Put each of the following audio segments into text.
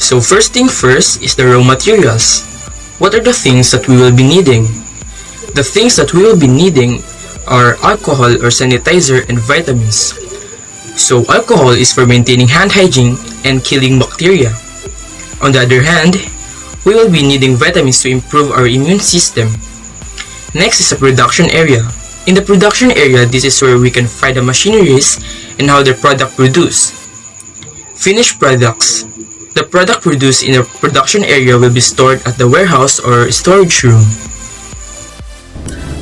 So first thing first is the raw materials. What are the things that we will be needing? The things that we will be needing are alcohol or sanitizer and vitamins. So alcohol is for maintaining hand hygiene and killing bacteria. On the other hand, we will be needing vitamins to improve our immune system. Next is the production area. In the production area, this is where we can find the machineries and how the product produced. Finished products. The product produced in the production area will be stored at the warehouse or storage room.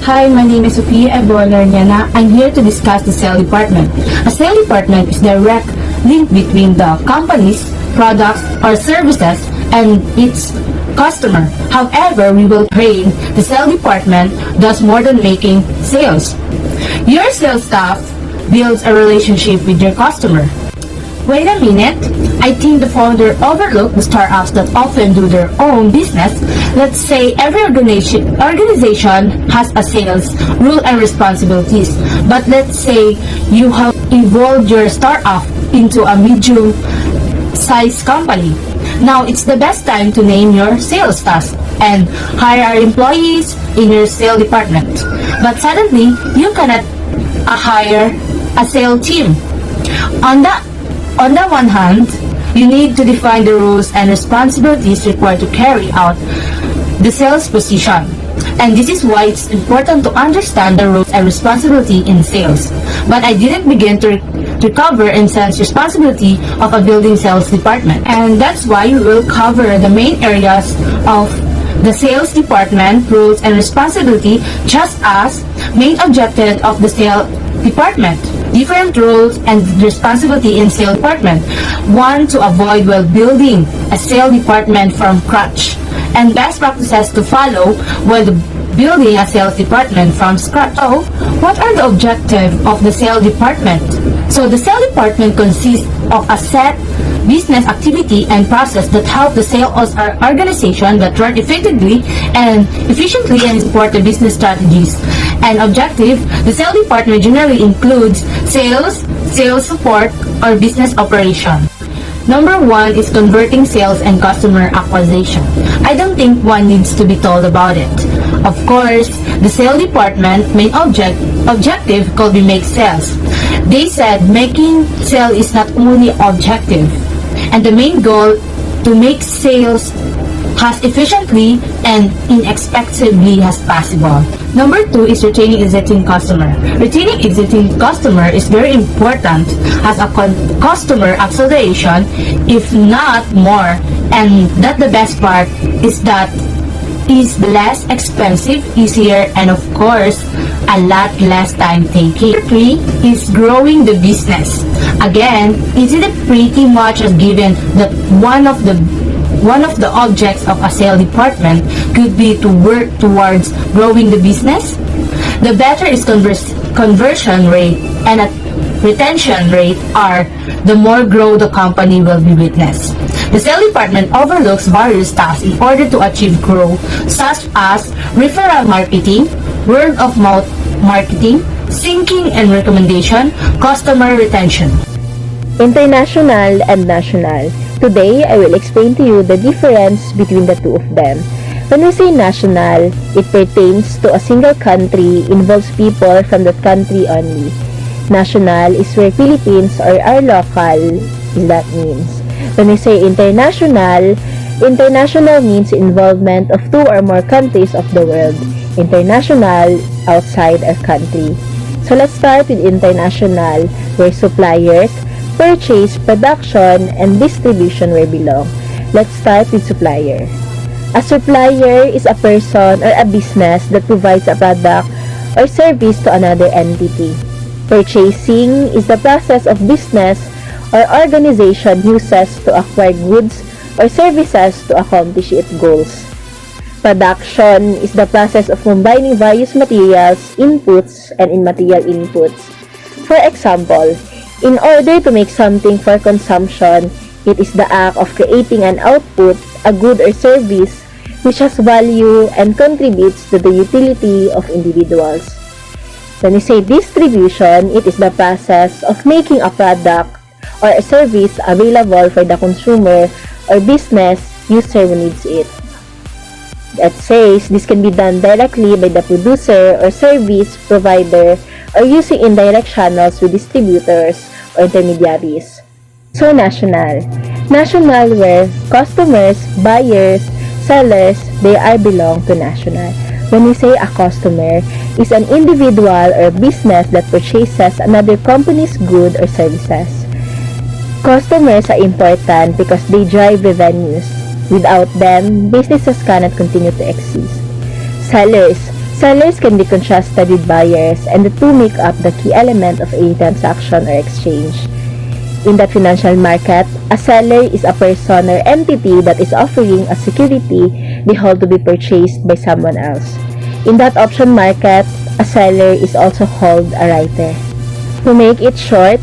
Hi, my name is Sofia Ebolariana. I'm here to discuss the sales department. A sales department is the direct link between the company's products or services and its customer. However, we will train the sales department does more than making sales. Your sales staff builds a relationship with your customer. Wait a minute, I think the founder overlooked the startups that often do their own business. Let's say every organization has a sales rule and responsibilities. But let's say you have evolved your startup into a medium-sized company. Now it's the best time to name your sales task and hire employees in your sales department. But suddenly, you cannot hire a sales team. On the one hand, you need to define the rules and responsibilities required to carry out the sales position. And this is why it's important to understand the rules and responsibility in sales. But I didn't begin to cover and sense responsibility of a building sales department. And that's why we will cover the main areas of the sales department, rules and responsibility, just as main objective of the sales department. Different roles and responsibility in sales department. One, to avoid while building a sales department from scratch, and best practices to follow while building a sales department from scratch. So, what are the objectives of the sales department? So, the sales department consists of a set business activity and process that help the sales organization that run effectively and efficiently and support the business strategies. And objective, the sales department generally includes sales, sales support, or business operation. Number 1 is converting sales and customer acquisition. I don't think one needs to be told about it. Of course, the sales department main objective could be make sales. They said making sales is not only objective, and the main goal to make sales as efficiently and inexpensively as possible. Number 2 is retaining existing customer. Retaining existing customer is very important as a customer acceleration, if not more. And that the best part is that is less expensive, easier, and of course, a lot less time taking. 3 is growing the business. Again, is it pretty much as given that one of the objects of a sales department could be to work towards growing the business? The better is conversion rate and a retention rate are, the more grow the company will be witnessed. The sales department overlooks various tasks in order to achieve growth, such as referral marketing, word of mouth marketing, syncing and recommendation, customer retention. International and national. Today, I will explain to you the difference between the two of them. When we say national, it pertains to a single country, involves people from that country only. National is where Philippines or our local is that means. When we say international, international means involvement of 2 or more countries of the world. International, outside our country. So let's start with international, where suppliers, purchase, production, and distribution where belong. Let's start with supplier. A supplier is a person or a business that provides a product or service to another entity. Purchasing is the process of business or organization uses to acquire goods or services to accomplish its goals. Production is the process of combining various materials, inputs, and immaterial inputs. For example, in order to make something for consumption, it is the act of creating an output, a good or service, which has value and contributes to the utility of individuals. When we say distribution, it is the process of making a product or a service available for the consumer or business user who needs it. That says this can be done directly by the producer or service provider or using indirect channels with distributors or intermediaries. So national. National where customers, buyers, sellers, they are belong to national. When we say a customer, is an individual or business that purchases another company's good or services. Customers are important because they drive revenues. Without them, businesses cannot continue to exist. Sellers. Sellers can be contrasted with buyers, and the two make up the key element of a transaction or exchange. In the financial market, a seller is a person or entity that is offering a security they hold to be purchased by someone else. In that option market, a seller is also called a writer. To make it short,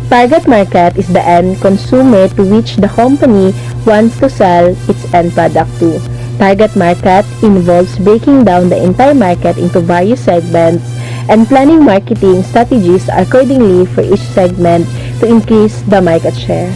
target market is the end consumer to which the company wants to sell its end product to. Target market involves breaking down the entire market into various segments and planning marketing strategies accordingly for each segment to increase the market share.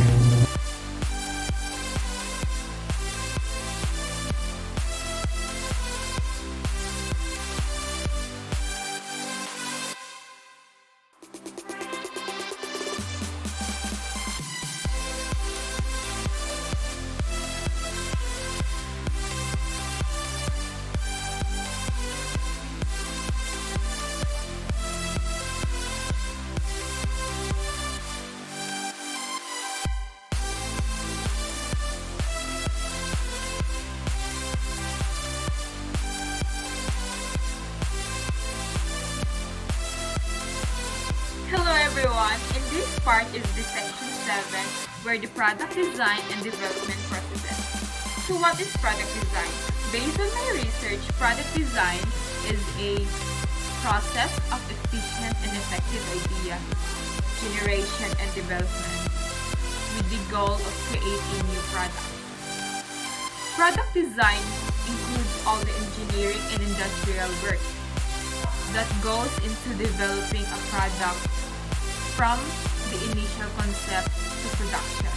Hello everyone! In this part is the section 7 where the product design and development processes. So what is product design? Based on my research, product design is a process of efficient and effective idea generation and development with the goal of creating new products. Product design includes all the engineering and industrial work that goes into developing a product from the initial concept to production,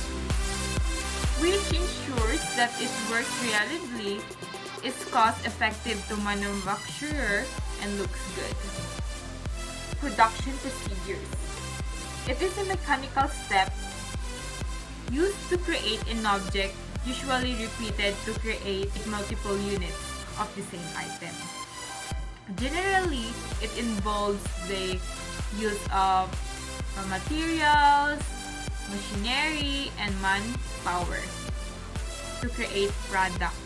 which ensures that it works reliably, is cost-effective to manufacturer, and looks good. Production procedures. It is a mechanical step used to create an object, usually repeated to create multiple units of the same item. Generally, it involves the use of materials, machinery, and manpower to create products.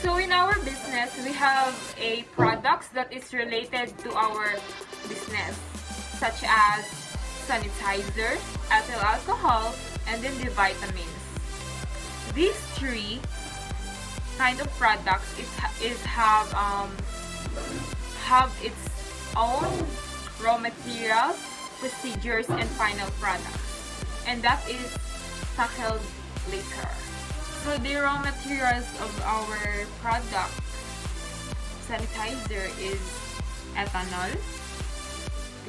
So in our business, we have a products that is related to our business, such as sanitizer, ethyl alcohol, and then the vitamins. These three kind of products have its own raw materials, procedures, and final products, and that is tackled later. So the raw materials of our product sanitizer is ethanol,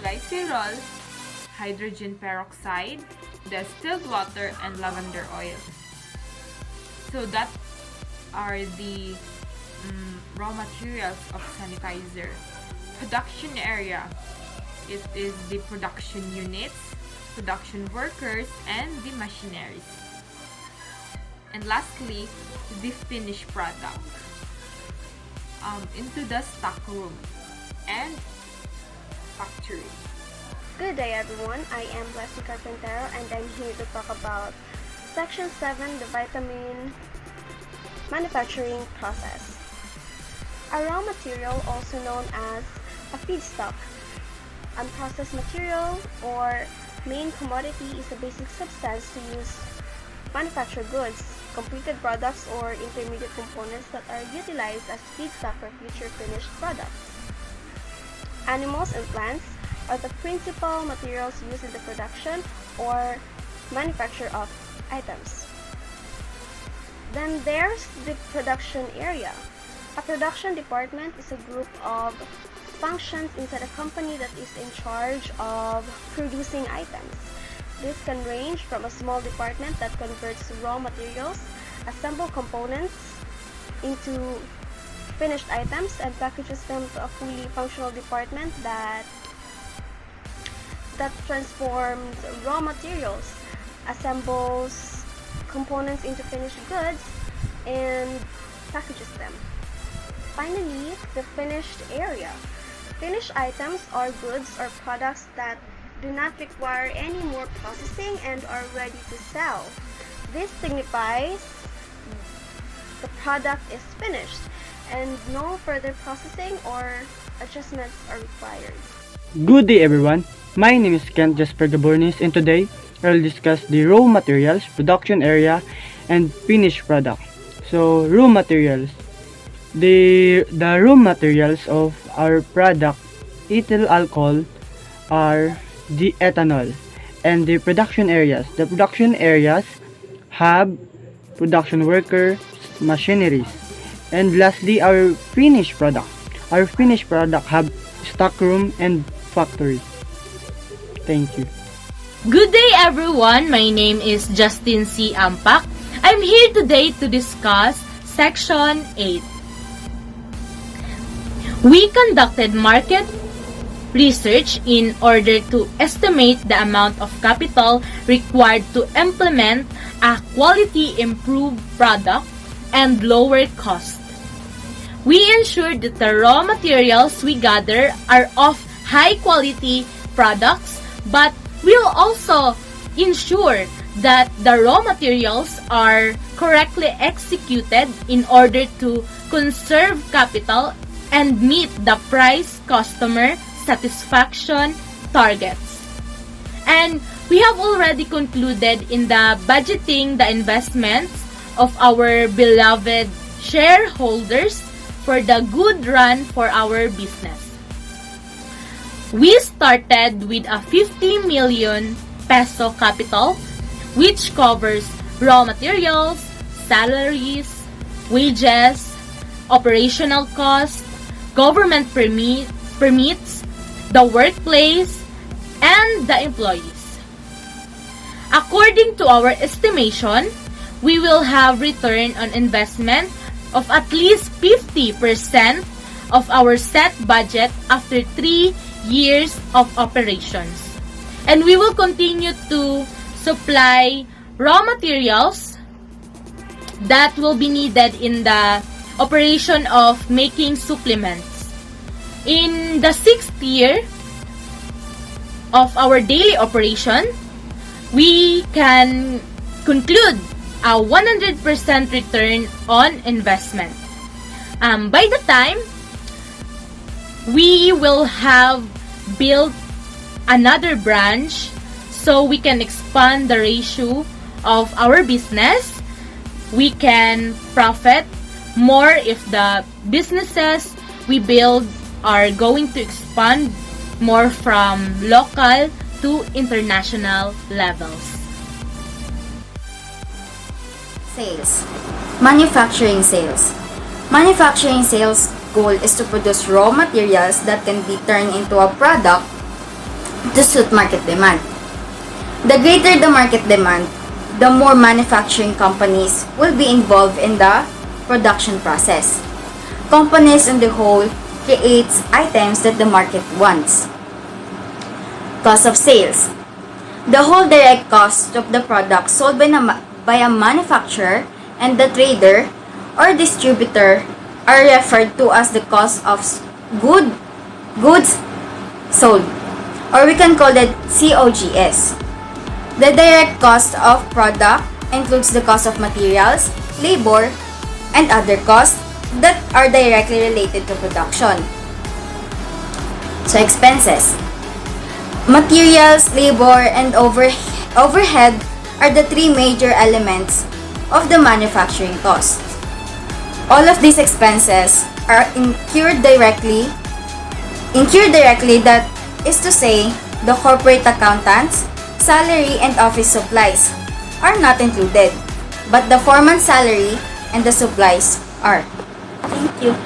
glycerol, hydrogen peroxide, distilled water, and lavender oil. So that are the raw materials of sanitizer. Production area. It is the production units, production workers, and the machineries. And lastly, the finished product. Into the stock room and factory. Good day everyone, I am Leslie Carpintero and I'm here to talk about Section 7, the vitamin manufacturing process. A raw material, also known as a feedstock, unprocessed material or main commodity, is a basic substance to use manufacture goods, completed products, or intermediate components that are utilized as feedstock for future finished products. Animals and plants are the principal materials used in the production or manufacture of items. Then there's the production area. A production department is a group of functions inside a company that is in charge of producing items. This can range from a small department that converts raw materials, assemble components into finished items, and packages them to a fully functional department that transforms raw materials, assembles components into finished goods, and packages them. Finally, the finished area. Finished items are goods or products that do not require any more processing and are ready to sell. This signifies the product is finished and no further processing or adjustments are required. Good day everyone, my name is Kent Jasper Gabornis and today I will discuss the raw materials, production area, and finished product. So raw materials. The raw materials of our product, ethyl alcohol, are the ethanol, and the production areas. The production areas have production workers, machineries, and lastly our finished product. Our finished product have stockroom and factory. Thank you. Good day everyone, my name is Justin C. Ampak. I'm here today to discuss Section 8. We conducted market research in order to estimate the amount of capital required to implement a quality improved product and lower cost. We ensure that the raw materials we gather are of high quality products, but we'll also ensure that the raw materials are correctly executed in order to conserve capital and meet the price customer satisfaction targets. And we have already concluded in the budgeting the investments of our beloved shareholders for the good run for our business. We started with a 50 million peso capital which covers raw materials, salaries, wages, operational costs, government permits, the workplace, and the employees. According to our estimation, we will have return on investment of at least 50% of our set budget after 3 years of operations. And we will continue to supply raw materials that will be needed in the operation of making supplements. In the 6th year of our daily operation, we can conclude a 100% return on investment. By the time we will have built another branch so we can expand the ratio of our business, we can profit more if the businesses we build are going to expand more from local to international levels. Sales. Manufacturing sales. Manufacturing sales goal is to produce raw materials that can be turned into a product to suit market demand. The greater the market demand, the more manufacturing companies will be involved in the production process. Companies in the whole creates items that the market wants. Cost of sales. The whole direct cost of the product sold by a manufacturer and the trader or distributor are referred to as the cost of goods sold, or we can call it COGS. The direct cost of product includes the cost of materials, labor, and other costs that are directly related to production. So expenses. Materials, labor, and overhead are the three major elements of the manufacturing cost. All of these expenses are incurred directly, that is to say, the corporate accountants, salary, and office supplies are not included, but the foreman's salary and the supplies are. Thank you.